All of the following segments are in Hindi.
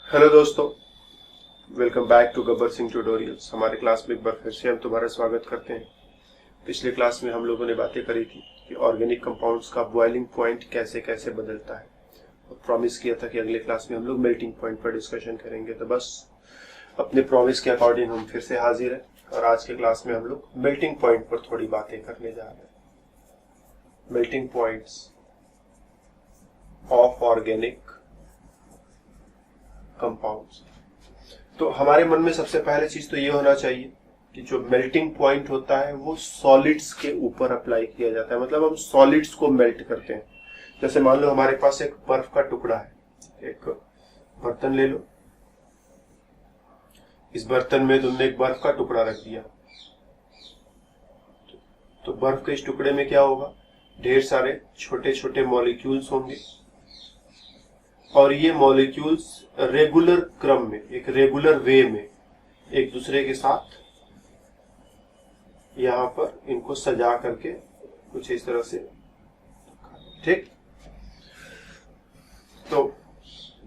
हेलो दोस्तों, welcome back to Gabbar Singh tutorials. हमारे क्लास में एक बार फिर से हम तुम्हारा स्वागत करते हैं। पिछले क्लास में हम लोगों ने बातें करी थी कि ऑर्गेनिक कंपाउंड्स का बॉइलिंग पॉइंट कैसे कैसे बदलता है, और प्रॉमिस किया था कि अगले क्लास में हम लोग मेल्टिंग पॉइंट पर डिस्कशन करेंगे। तो बस अपने प्रॉमिस के अकॉर्डिंग हम फिर से हाजिर हैं और आज के क्लास में हम लोग मेल्टिंग पॉइंट पर थोड़ी बातें करने जा रहे हैं। Melting points of organic compounds. तो हमारे मन में सबसे पहले चीज तो ये होना चाहिए कि जो मेल्टिंग पॉइंट होता है वो सॉलिड्स के ऊपर अप्लाई किया जाता है। मतलब हम सॉलिड्स को मेल्ट करते हैं। जैसे मान लो हमारे पास एक बर्फ का टुकड़ा है, एक बर्तन ले लो, इस बर्तन में तुमने एक बर्फ का टुकड़ा रख दिया, तो बर्फ के इस टुकड़े में क्या होगा, ढेर सारे छोटे छोटे मॉलिक्यूल्स होंगे और ये मॉलिक्यूल्स रेगुलर क्रम में, एक रेगुलर वे में एक दूसरे के साथ यहां पर इनको सजा करके कुछ इस तरह से, ठीक। तो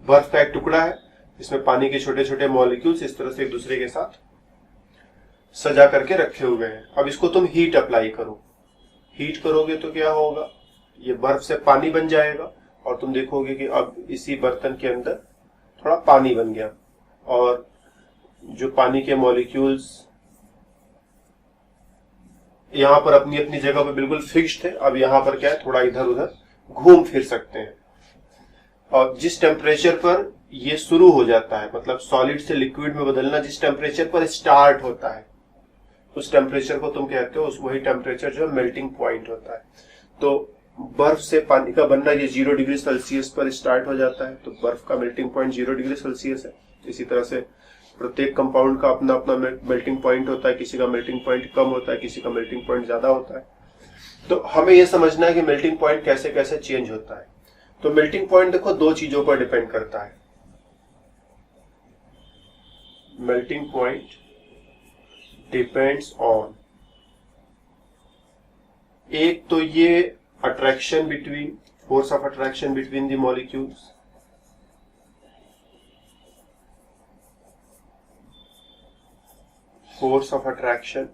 बर्फ का एक टुकड़ा है, इसमें पानी के छोटे छोटे मॉलिक्यूल्स इस तरह से एक दूसरे के साथ सजा करके रखे हुए हैं। अब इसको तुम हीट अप्लाई करो। हीट करोगे तो क्या होगा, ये बर्फ से पानी बन जाएगा और तुम देखोगे कि अब इसी बर्तन के अंदर थोड़ा पानी बन गया और जो पानी के मॉलिक्यूल्स यहां पर अपनी अपनी जगह पर बिल्कुल फिक्स्ड थे, अब यहां पर क्या है, थोड़ा इधर उधर घूम फिर सकते हैं। और जिस टेम्परेचर पर ये शुरू हो जाता है, मतलब सॉलिड से लिक्विड में बदलना जिस टेम्परेचर पर स्टार्ट होता है, उस टेम्परेचर को तुम कहते हो, उस वही टेम्परेचर जो मेल्टिंग पॉइंट होता है। तो बर्फ से पानी का बनना ये 0 डिग्री सेल्सियस पर स्टार्ट हो जाता है, तो बर्फ का मेल्टिंग पॉइंट 0 डिग्री सेल्सियस है। इसी तरह से प्रत्येक कंपाउंड का अपना अपना मेल्टिंग पॉइंट होता है। किसी का मेल्टिंग पॉइंट कम होता है, किसी का मेल्टिंग पॉइंट ज्यादा होता है। तो हमें यह समझना है कि मेल्टिंग पॉइंट कैसे कैसे चेंज होता है। तो मेल्टिंग पॉइंट देखो दो चीजों पर डिपेंड करता है। मेल्टिंग पॉइंट डिपेंड्स ऑन, एक तो ये attraction between, force of attraction between the molecules, force of attraction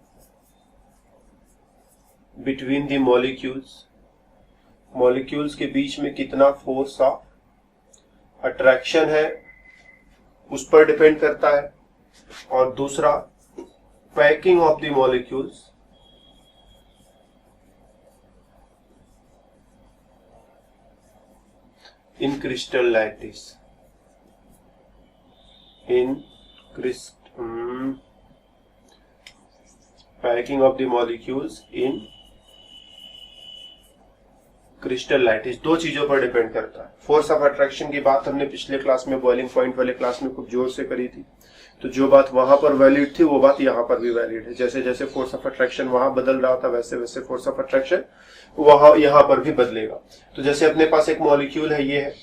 between the molecules, molecules के बीच में कितना force of attraction है उस पर डिपेंड करता है। और दूसरा packing of the molecules, in crystal lattice, packing of the molecules in crystal lattice, दो चीजों पर डिपेंड करता है। फोर्स ऑफ अट्रैक्शन की बात हमने पिछले क्लास में, बॉइलिंग पॉइंट वाले क्लास में खूब जोर से करी थी। तो जो बात वहां पर वैलिड थी वो बात यहाँ पर भी वैलिड है। जैसे जैसे फोर्स ऑफ अट्रैक्शन वहां बदल रहा था वैसे वैसे फोर्स ऑफ अट्रैक्शन वहां यहाँ पर भी बदलेगा। तो जैसे अपने पास एक मॉलिक्यूल है, ये है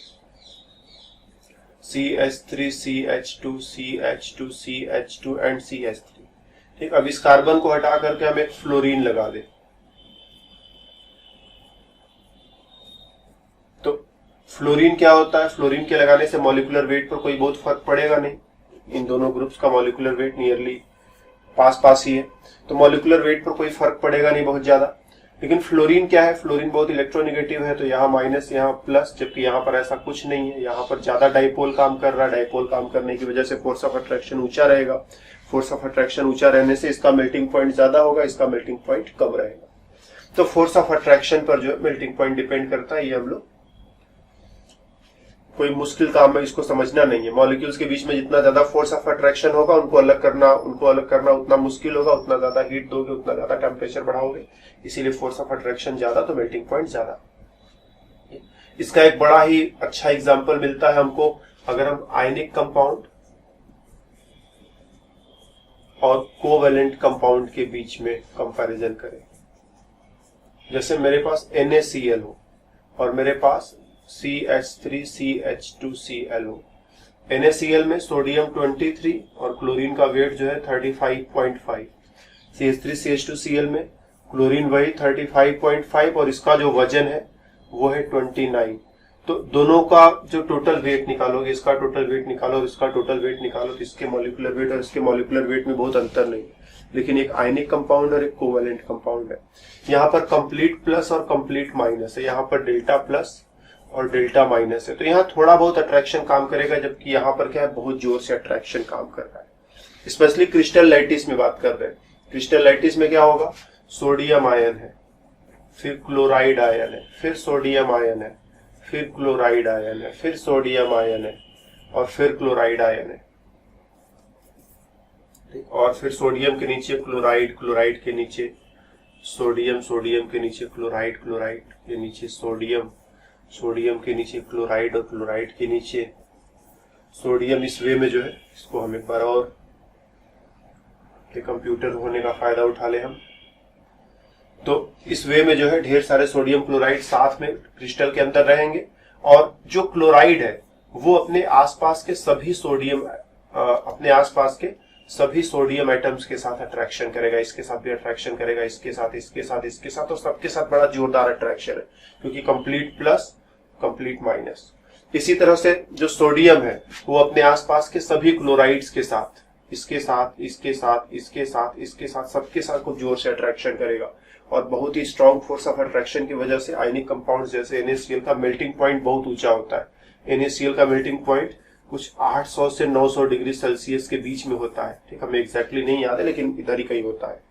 CH3 CH2 CH2 CH2 and CH3, ठीक। अब इस कार्बन को हटा करके हम एक फ्लोरीन लगा दें, तो फ्लोरीन क्या होता है, फ्लोरीन के लगाने से मॉलिक्यूलर वेट पर कोई बहुत फर्क पड़ेगा नहीं। इन दोनों ग्रुप्स का मॉलिक्यूलर वेट नियरली पास पास ही है, तो मॉलिक्यूलर वेट पर कोई फर्क पड़ेगा नहीं बहुत ज्यादा। लेकिन फ्लोरीन क्या है, फ्लोरीन बहुत इलेक्ट्रोनेगेटिव है, तो यहाँ माइनस यहाँ प्लस, जबकि यहाँ पर ऐसा कुछ नहीं है। यहाँ पर ज्यादा डाइपोल काम कर रहा है, डाइपोल काम करने की वजह से फोर्स ऑफ अट्रैक्शन ऊंचा रहेगा। फोर्स ऑफ अट्रैक्शन ऊंचा रहने से इसका मेल्टिंग पॉइंट ज्यादा होगा, इसका मेल्टिंग पॉइंट कम रहेगा। तो फोर्स ऑफ अट्रैक्शन पर जो मेल्टिंग पॉइंट डिपेंड करता है, ये हम लोग, कोई मुश्किल काम है इसको समझना नहीं है। मॉलिक्यूल्स के बीच में जितना ज्यादा फोर्स ऑफ अट्रैक्शन होगा उनको अलग करना उतना मुश्किल होगा, उतना ज्यादा हीट दोगे उतना ज्यादा टेम्परेचर बढ़ाओगे, इसीलिए फोर्स ऑफ अट्रैक्शन ज्यादा तो मेल्टिंग पॉइंट ज्यादा। इसका एक बड़ा ही अच्छा एग्जांपल मिलता है हमको अगर हम आयनिक कंपाउंड और कोवेलेंट कंपाउंड के बीच में कंपैरिजन करें। जैसे मेरे पास NaCl हो और मेरे पास CH3 CH2 Cl हो। NaCl में सोडियम 23 और क्लोरीन का वेट जो है 35.5। CH3 CH2 Cl में क्लोरीन वही 35.5 और इसका जो वजन है वो है 29। तो दोनों का जो टोटल वेट निकालोगे, इसका टोटल वेट निकालो, इसका टोटल वेट निकालो, तो इसके मॉलिक्यूलर वेट और इसके मॉलिक्यूलर वेट में बहुत अंतर नहीं, लेकिन एक आयनिक कंपाउंड और एक कोवेलेंट कंपाउंड है। यहाँ पर कंप्लीट प्लस और कंप्लीट माइनस है, यहाँ पर डेल्टा प्लस और डेल्टा माइनस है, तो यहाँ थोड़ा बहुत अट्रैक्शन काम करेगा, जबकि यहाँ पर क्या है, बहुत जोर से अट्रैक्शन काम कर रहा है। स्पेशली क्रिस्टल लाइटिस में बात कर रहे हैं। क्रिस्टल लाइटिस में क्या होगा, सोडियम आयन है, फिर क्लोराइड आयन है, फिर सोडियम आयन है, फिर क्लोराइड आयन है, फिर सोडियम आयन है, और फिर क्लोराइड आयन है, और फिर सोडियम के नीचे क्लोराइड, क्लोराइड के नीचे सोडियम, सोडियम के नीचे क्लोराइड, क्लोराइड के नीचे सोडियम, सोडियम के नीचे क्लोराइड, और क्लोराइड के नीचे सोडियम। इस वे में जो है, इसको हम एक बार और कंप्यूटर होने का फायदा उठा ले हम, तो इस वे में जो है ढेर सारे सोडियम क्लोराइड साथ में क्रिस्टल के अंदर रहेंगे, और जो क्लोराइड है वो अपने आसपास के सभी सोडियम एटम्स के साथ अट्रैक्शन करेगा, इसके साथ भी अट्रैक्शन करेगा, इसके साथ, इसके साथ, इसके साथ, और सबके साथ बड़ा जोरदार अट्रैक्शन है, क्योंकि कंप्लीट प्लस कंप्लीट माइनस। इसी तरह से जो सोडियम है वो अपने आसपास के सभी क्लोराइड्स के साथ, इसके साथ, इसके साथ, इसके साथ, इसके साथ, सबके साथ खूब जोर से अट्रैक्शन करेगा, और बहुत ही स्ट्रॉन्ग फोर्स ऑफ अट्रैक्शन की वजह से आयनिक कंपाउंड जैसे NaCl का मेल्टिंग पॉइंट बहुत ऊंचा होता है। NaCl का मेल्टिंग पॉइंट कुछ 800 से 900 डिग्री सेल्सियस के बीच में होता है, ठीक, हमें एग्जैक्टली नहीं याद है, लेकिन इधर ही कहीं होता है।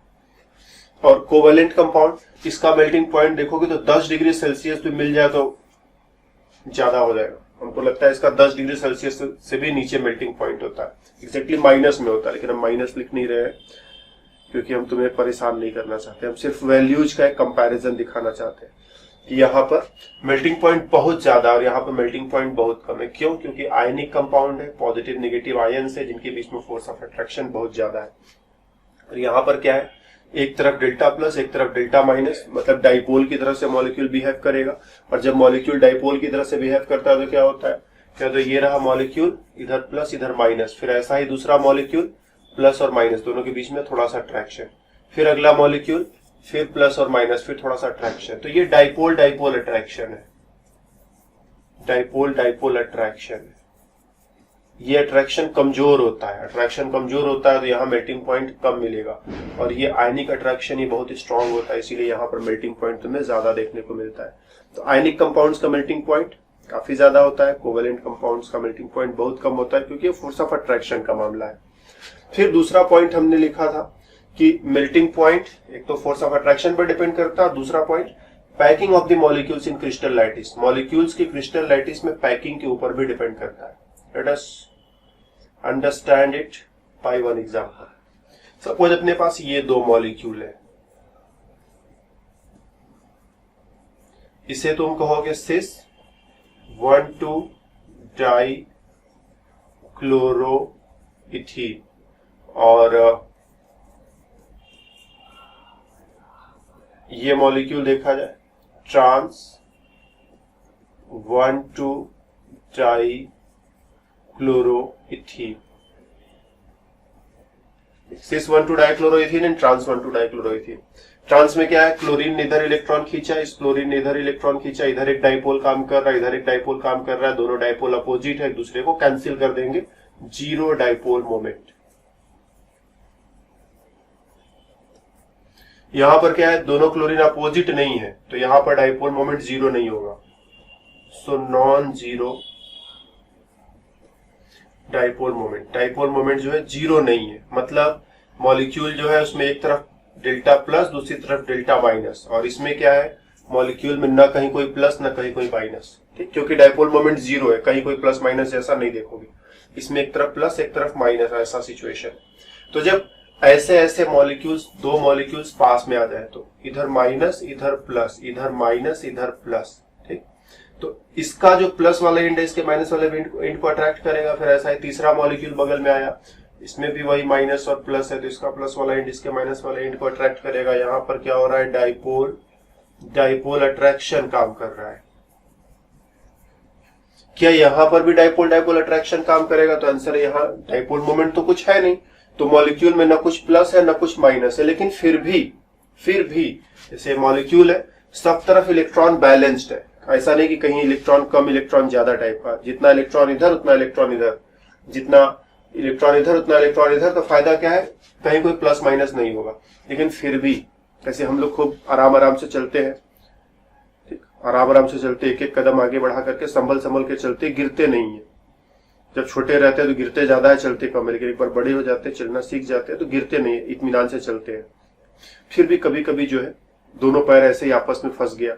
और कोवेलेंट कंपाउंड, इसका मेल्टिंग पॉइंट देखोगे तो 10 डिग्री सेल्सियस भी मिल जाए तो ज्यादा हो जाएगा, हमको लगता है इसका 10 डिग्री सेल्सियस से भी नीचे मेल्टिंग पॉइंट होता है, एग्जैक्टली माइनस में होता है, लेकिन हम माइनस लिख नहीं रहे हैं क्योंकि हम तुम्हें परेशान नहीं करना चाहते, हम सिर्फ वैल्यूज का एक कंपैरिजन दिखाना चाहते हैं कि यहाँ पर मेल्टिंग पॉइंट बहुत ज्यादा और यहाँ पर मेल्टिंग पॉइंट बहुत कम है। क्यों? क्योंकि आयनिक कंपाउंड है, पॉजिटिव नेगेटिव आयन्स है, जिनके बीच में फोर्स ऑफ अट्रैक्शन बहुत ज्यादा है। और यहाँ पर क्या है, एक तरफ डेल्टा प्लस, एक तरफ डेल्टा माइनस, मतलब डाइपोल की तरह से मॉलिक्यूल बिहेव करेगा, और जब मॉलिक्यूल डाइपोल की तरह से बिहेव करता है तो क्या होता है, क्या तो ये रहा मॉलिक्यूल, इधर प्लस इधर माइनस, फिर ऐसा ही दूसरा मॉलिक्यूल प्लस और माइनस दोनों के बीच में थोड़ा सा अट्रैक्शन, फिर अगला मॉलिक्यूल, फिर प्लस और माइनस, फिर थोड़ा सा अट्रैक्शन। तो ये डाइपोल डाइपोल अट्रैक्शन है, डाइपोल डाइपोल अट्रैक्शन। ये अट्रैक्शन कमजोर होता है, अट्रैक्शन कमजोर होता है तो यहाँ मेल्टिंग पॉइंट कम मिलेगा, और ये आयनिक अट्रैक्शन ही बहुत स्ट्रांग होता है, इसीलिए यहाँ पर मेल्टिंग पॉइंट तुम्हें ज्यादा देखने को मिलता है। तो आयनिक कंपाउंड्स का मेल्टिंग पॉइंट काफी ज्यादा होता है, कोवेलेंट कंपाउंड्स का मेल्टिंग पॉइंट बहुत कम होता है, क्योंकि फोर्स ऑफ अट्रैक्शन का मामला है। फिर दूसरा पॉइंट हमने लिखा था कि मेल्टिंग पॉइंट एक तो फोर्स ऑफ अट्रैक्शन पर डिपेंड करता है, और दूसरा point packing of the molecules in crystal lattice, molecules की क्रिस्टल लैटिस में पैकिंग के ऊपर भी डिपेंड करता है। Let us understand it by one example. Suppose अपने पास ये दो मॉलिक्यूल है, इसे तुम कहोगे सिस 1,2 डाई क्लोरोइथीन, और ये मॉलिक्यूल देखा जाए trans 1,2 dichloroethene, cis 1,2 dichloroethene and trans 1,2 dichloroethene. Trans में क्या है, क्लोरीन ने इधर इलेक्ट्रॉन खींचा, इस क्लोरीन ने इधर इलेक्ट्रॉन खींचा, इधर एक डाइपोल काम कर रहा है, इधर एक डाइपोल काम कर रहा है, दोनों डाइपोल अपोजिट है, एक दूसरे को कैंसिल कर देंगे, जीरो डाइपोल मोमेंट। यहां पर क्या है, दोनों क्लोरीन अपोजिट नहीं है, तो यहां पर डाइपोल मोमेंट जीरो नहीं होगा, so non zero dipole moment. Dipole moment जो है जीरो नहीं है, मतलब मॉलिक्यूल जो है उसमें एक तरफ डेल्टा प्लस, दूसरी तरफ डेल्टा माइनस, और इसमें क्या है, मॉलिक्यूल में ना कहीं कोई प्लस ना कहीं कोई माइनस, ठीक, क्योंकि डाइपोल मोमेंट जीरो है, कहीं कोई प्लस माइनस जैसा नहीं देखोगे, इसमें एक तरफ प्लस एक तरफ माइनस, ऐसा सिचुएशन। तो जब ऐसे ऐसे मॉलिक्यूल्स, दो मॉलिक्यूल्स पास में आ जाए, तो इधर माइनस इधर प्लस, इधर माइनस इधर प्लस, ठीक, तो इसका जो प्लस वाला एंड है इसके माइनस वाले एंड को अट्रैक्ट करेगा। फिर ऐसा है, तीसरा मॉलिक्यूल बगल में आया, इसमें भी वही माइनस और प्लस है, तो इसका प्लस वाला एंड इसके माइनस वाले एंड को अट्रैक्ट करेगा। यहाँ पर क्या हो रहा है, डाइपोल डाइपोल अट्रैक्शन काम कर रहा है। क्या यहाँ पर भी डाइपोल डाइपोल अट्रैक्शन काम करेगा? तो आंसर है यहाँ डाइपोल मोमेंट तो कुछ है नहीं, तो मॉलिक्यूल में ना कुछ प्लस है ना कुछ माइनस है, लेकिन फिर भी जैसे मॉलिक्यूल है सब तरफ इलेक्ट्रॉन बैलेंस्ड है, ऐसा नहीं कि कहीं इलेक्ट्रॉन कम इलेक्ट्रॉन ज्यादा टाइप का, जितना इलेक्ट्रॉन इधर उतना इलेक्ट्रॉन इधर, जितना इलेक्ट्रॉन इधर उतना इलेक्ट्रॉन इधर, तो फायदा क्या है, कहीं कोई प्लस माइनस नहीं होगा। लेकिन फिर भी जैसे हम लोग खूब आराम आराम से चलते हैं, ठीक, आराम आराम से चलते, एक एक कदम आगे बढ़ा करके संभल संभल के चलते, गिरते नहीं है। जब छोटे रहते हैं तो गिरते ज्यादा है, चलते कम है, लेकिन एक बार बड़े हो जाते हैं, चलना सीख जाते हैं तो गिरते नहीं है, इत्मीनान से चलते हैं। फिर भी कभी कभी जो है दोनों पैर ऐसे ही आपस में फंस गया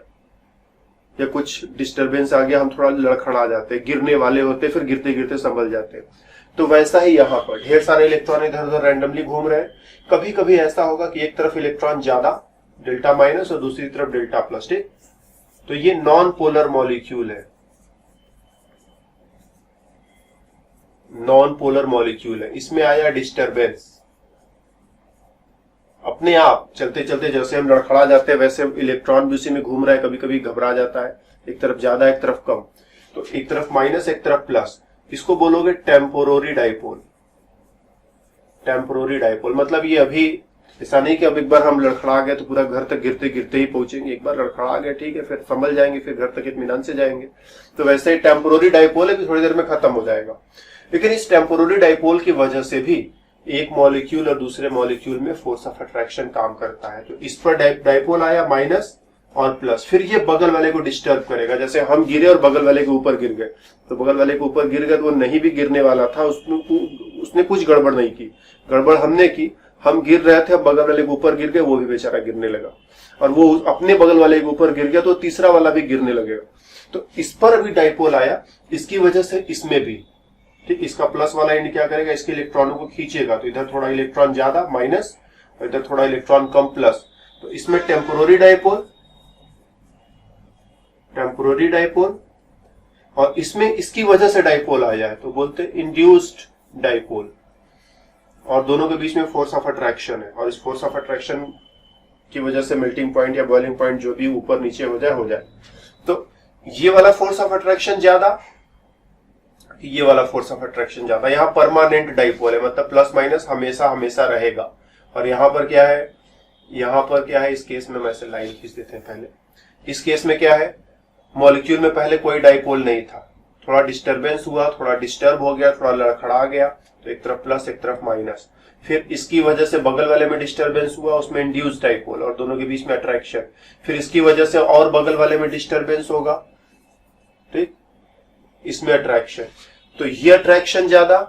या कुछ डिस्टरबेंस आ गया, हम थोड़ा लड़खड़ा जाते हैं, गिरने वाले होते, फिर गिरते गिरते संभल जाते हैं। तो वैसा ही यहाँ पर ढेर सारे इलेक्ट्रॉन इधर उधर रैंडमली घूम रहे हैं। कभी कभी ऐसा होगा कि एक तरफ इलेक्ट्रॉन ज्यादा डेल्टा माइनस और दूसरी तरफ डेल्टा प्लस, ठीक। तो ये नॉन पोलर मॉलिक्यूल है, नॉन पोलर मॉलिक्यूल है। इसमें आया डिस्टरबेंस, अपने आप चलते चलते जैसे हम लड़खड़ा जाते हैं वैसे इलेक्ट्रॉन भी उसी में घूम रहा है, कभी कभी घबरा जाता है, एक तरफ ज्यादा एक तरफ कम, तो एक तरफ माइनस एक तरफ प्लस। इसको बोलोगे टेम्पोररी डाइपोल। टेम्पोररी डाइपोल मतलब ये अभी ऐसा नहीं कि अब एक बार हम लड़खड़ा गए तो पूरा घर तक गिरते गिरते ही पहुंचेंगे, एक बार लड़खड़ा गए ठीक है, फिर संभल जाएंगे, फिर घर तक इत्मीनान से जाएंगे। तो वैसे ही टेम्पोररी डाइपोल है कि थोड़ी देर में खत्म हो जाएगा। लेकिन इस टेम्पोररी डाइपोल की वजह से भी एक मॉलिक्यूल और दूसरे मॉलिक्यूल में फोर्स ऑफ अट्रैक्शन काम करता है। तो इस पर डाइपोल आया माइनस और प्लस, फिर ये बगल वाले को डिस्टर्ब करेगा। जैसे हम गिरे और बगल वाले के ऊपर गिर गए, तो बगल वाले के ऊपर गिर गए तो वो नहीं भी गिरने वाला था, उसने कुछ गड़बड़ नहीं की, गड़बड़ हमने की। हम गिर रहे थे, अब बगल वाले के ऊपर गिर गए, वो भी बेचारा गिरने लगा, और वो अपने बगल वाले के ऊपर गिर गया तो तीसरा वाला भी गिरने लगेगा। तो इस पर अभी डाइपोल आया, इसकी वजह से इसमें भी, ठीक, इसका प्लस वाला एंड क्या करेगा, इसके इलेक्ट्रॉनों को खींचेगा, तो इधर थोड़ा इलेक्ट्रॉन ज्यादा माइनस और इधर थोड़ा इलेक्ट्रॉन कम प्लस। तो इसमें टेम्पोररी डाइपोल, टेम्पोररी डाइपोल, और इसमें इसकी वजह से डाइपोल आ जाए तो बोलते हैं इंड्यूस्ड डाइपोल। और दोनों के बीच में फोर्स ऑफ अट्रैक्शन है, और इस फोर्स ऑफ अट्रैक्शन की वजह से मेल्टिंग पॉइंट या बॉइलिंग पॉइंट जो भी ऊपर नीचे हो जाए। तो ये वाला फोर्स ऑफ अट्रैक्शन ज्यादा, ये वाला फोर्स ऑफ अट्रैक्शन ज्यादा। यहाँ परमानेंट डाइपोल है, मतलब प्लस माइनस हमेशा हमेशा रहेगा। और यहाँ पर क्या है, यहाँ पर क्या है, इस केस में वैसे लाइन खींच देते हैं पहले। इस केस में क्या है, मॉलिक्यूल में पहले कोई डाइपोल नहीं था, थोड़ा डिस्टरबेंस हुआ, थोड़ा डिस्टर्ब हो गया, थोड़ा लड़खड़ा गया, तो एक तरफ प्लस एक तरफ माइनस। फिर इसकी वजह से बगल वाले में डिस्टरबेंस हुआ, उसमें इंड्यूस्ड डाइपोल और दोनों के बीच में अट्रैक्शन। फिर इसकी वजह से और बगल वाले में डिस्टरबेंस होगा, ठीक, इसमें अट्रैक्शन। तो ये अट्रैक्शन ज्यादा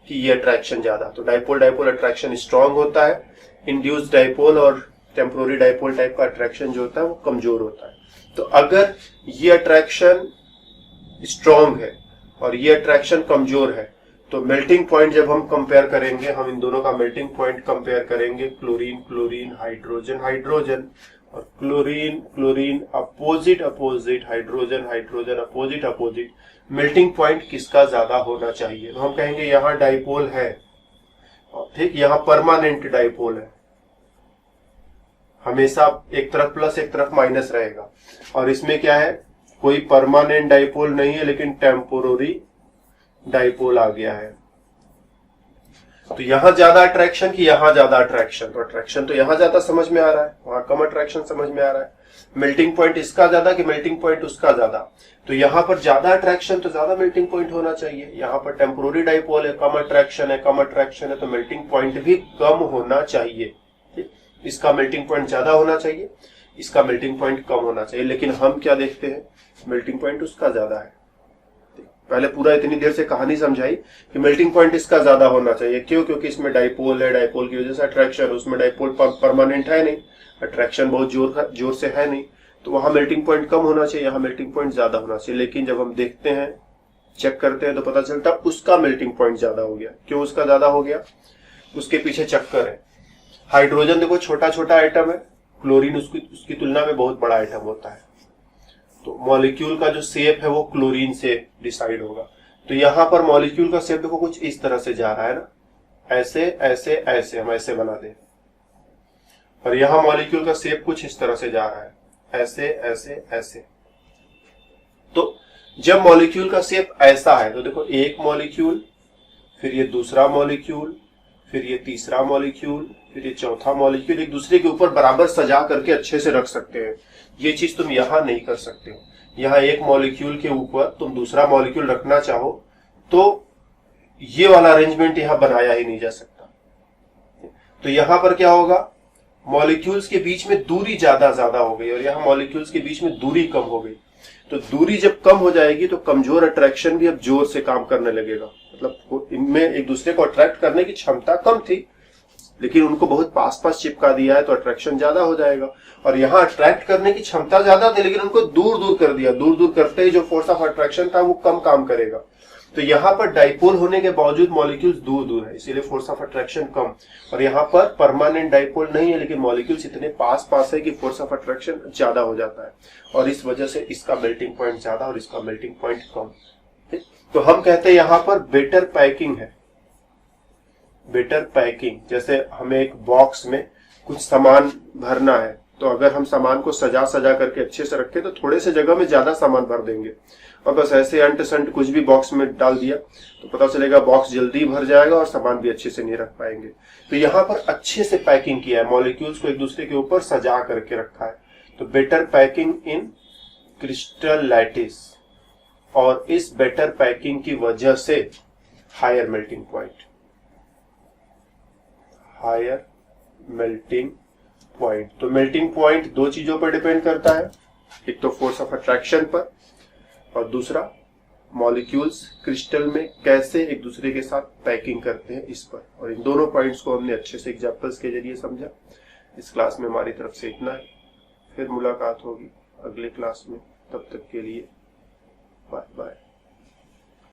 कि ये अट्रैक्शन ज्यादा, तो डाइपोल डाइपोल अट्रैक्शन स्ट्रांग होता है, इंड्यूस्ड डाइपोल और टेम्पोररी डाइपोल टाइप का अट्रैक्शन जो होता है वो कमजोर होता है। तो अगर ये अट्रैक्शन स्ट्रांग है और ये अट्रैक्शन कमजोर है, तो मेल्टिंग पॉइंट जब हम कंपेयर करेंगे, हम इन दोनों का मेल्टिंग पॉइंट कंपेयर करेंगे, क्लोरीन क्लोरीन, हाइड्रोजन हाइड्रोजन, और chlorine chlorine, opposite opposite, hydrogen hydrogen, opposite opposite, melting point किसका ज्यादा होना चाहिए। तो हम कहेंगे यहाँ डाइपोल है, ठीक, यहाँ परमानेंट डाइपोल है, हमेशा एक तरफ प्लस एक तरफ माइनस रहेगा। और इसमें क्या है, कोई परमानेंट डाइपोल नहीं है, लेकिन टेम्पोररी डाइपोल आ गया है। तो यहां ज्यादा अट्रैक्शन कि यहां ज्यादा अट्रैक्शन, तो अट्रैक्शन तो यहां ज्यादा समझ में आ रहा है, वहां कम अट्रैक्शन समझ में आ रहा है। मेल्टिंग पॉइंट इसका ज्यादा कि मेल्टिंग पॉइंट उसका ज्यादा, तो यहां पर ज्यादा अट्रैक्शन तो ज्यादा मेल्टिंग पॉइंट होना चाहिए। यहाँ पर टेम्पोररी डाइपोल है, कम अट्रैक्शन है, कम अट्रैक्शन है, तो मेल्टिंग पॉइंट भी कम होना चाहिए। इसका मेल्टिंग पॉइंट ज्यादा होना चाहिए, इसका मेल्टिंग पॉइंट कम होना चाहिए। लेकिन हम क्या देखते हैं, मेल्टिंग पॉइंट उसका ज्यादा है। पहले पूरा इतनी देर से कहानी समझाई कि मेल्टिंग पॉइंट इसका ज्यादा होना चाहिए, क्यों, क्योंकि इसमें डाइपोल है, डाइपोल की वजह से अट्रैक्शन, उसमें डाइपोल परमानेंट है नहीं, अट्रैक्शन बहुत जोर से है नहीं, तो वहां मेल्टिंग पॉइंट कम होना चाहिए, यहाँ मेल्टिंग पॉइंट ज्यादा होना चाहिए। लेकिन जब हम देखते हैं, चेक करते हैं, तो पता चलता उसका मेल्टिंग पॉइंट ज्यादा हो गया। क्यों उसका ज्यादा हो गया, उसके पीछे चक्कर है। हाइड्रोजन देखो छोटा छोटा आइटम है, क्लोरीन उसकी तुलना में बहुत बड़ा आइटम होता है, तो मॉलिक्यूल का जो शेप है वो क्लोरीन से डिसाइड होगा। तो यहां पर मॉलिक्यूल का शेप देखो कुछ इस तरह से जा रहा है ना, ऐसे ऐसे ऐसे, हम ऐसे बना दें, और यहां मॉलिक्यूल का शेप कुछ इस तरह से जा रहा है, ऐसे ऐसे ऐसे। तो जब मॉलिक्यूल का शेप ऐसा है, तो देखो एक मॉलिक्यूल, फिर ये दूसरा मॉलिक्यूल, फिर ये तीसरा मॉलिक्यूल, फिर ये चौथा मॉलिक्यूल, एक दूसरे के ऊपर बराबर सजा करके अच्छे से रख सकते हैं। ये चीज तुम यहां नहीं कर सकते हो। यहाँ एक मॉलिक्यूल के ऊपर तुम दूसरा मॉलिक्यूल रखना चाहो तो ये वाला अरेंजमेंट यहाँ बनाया ही नहीं जा सकता। तो यहाँ पर क्या होगा, मॉलिक्यूल्स के बीच में दूरी ज्यादा हो गई और यहाँ मॉलिक्यूल्स के बीच में दूरी कम हो गई। तो दूरी जब कम हो जाएगी तो कमजोर अट्रैक्शन भी अब जोर से काम करने लगेगा। मतलब इनमें एक दूसरे को अट्रैक्ट करने की क्षमता कम थी, लेकिन उनको बहुत पास चिपका दिया है तो अट्रैक्शन ज्यादा हो जाएगा। और यहाँ अट्रैक्ट करने की क्षमता ज्यादा थी, लेकिन उनको दूर कर दिया। दूर करते ही जो फोर्स ऑफ अट्रैक्शन था वो कम काम करेगा। तो यहाँ पर डाइपोल होने के बावजूद मॉलिक्यूल्स दूर है, इसीलिए फोर्स ऑफ अट्रैक्शन कम। और यहाँ पर परमानेंट डाइपोल नहीं है, लेकिन मॉलिक्यूल्स इतने पास है कि फोर्स ऑफ अट्रैक्शन ज्यादा हो जाता है और इस वजह से इसका मेल्टिंग पॉइंट ज्यादा और इसका मेल्टिंग पॉइंट कम। तो हम कहते हैं यहाँ पर बेटर पैकिंग है। बेटर पैकिंग, जैसे हमें एक बॉक्स में कुछ सामान भरना है, तो अगर हम सामान को सजा करके अच्छे से रखें तो थोड़े से जगह में ज्यादा सामान भर देंगे। और बस ऐसे अंट संट कुछ भी बॉक्स में डाल दिया तो पता चलेगा बॉक्स जल्दी भर जाएगा और सामान भी अच्छे से नहीं रख पाएंगे। तो यहाँ पर अच्छे से पैकिंग किया है, मॉलिक्यूल्स को एक दूसरे के ऊपर सजा करके रखा है। तो better packing in crystal lattice, और इस बेटर पैकिंग की वजह से higher melting point. Higher melting point, तो मेल्टिंग पॉइंट दो चीजों पर डिपेंड करता है, एक तो फोर्स ऑफ अट्रैक्शन पर और दूसरा मॉलिक्यूल्स क्रिस्टल में कैसे एक दूसरे के साथ पैकिंग करते हैं इस पर। और इन दोनों पॉइंट्स को हमने अच्छे से एग्जांपल्स के जरिए समझा। इस क्लास में हमारी तरफ से इतना है, फिर मुलाकात होगी अगले क्लास में। तब तक के लिए बाय बाय।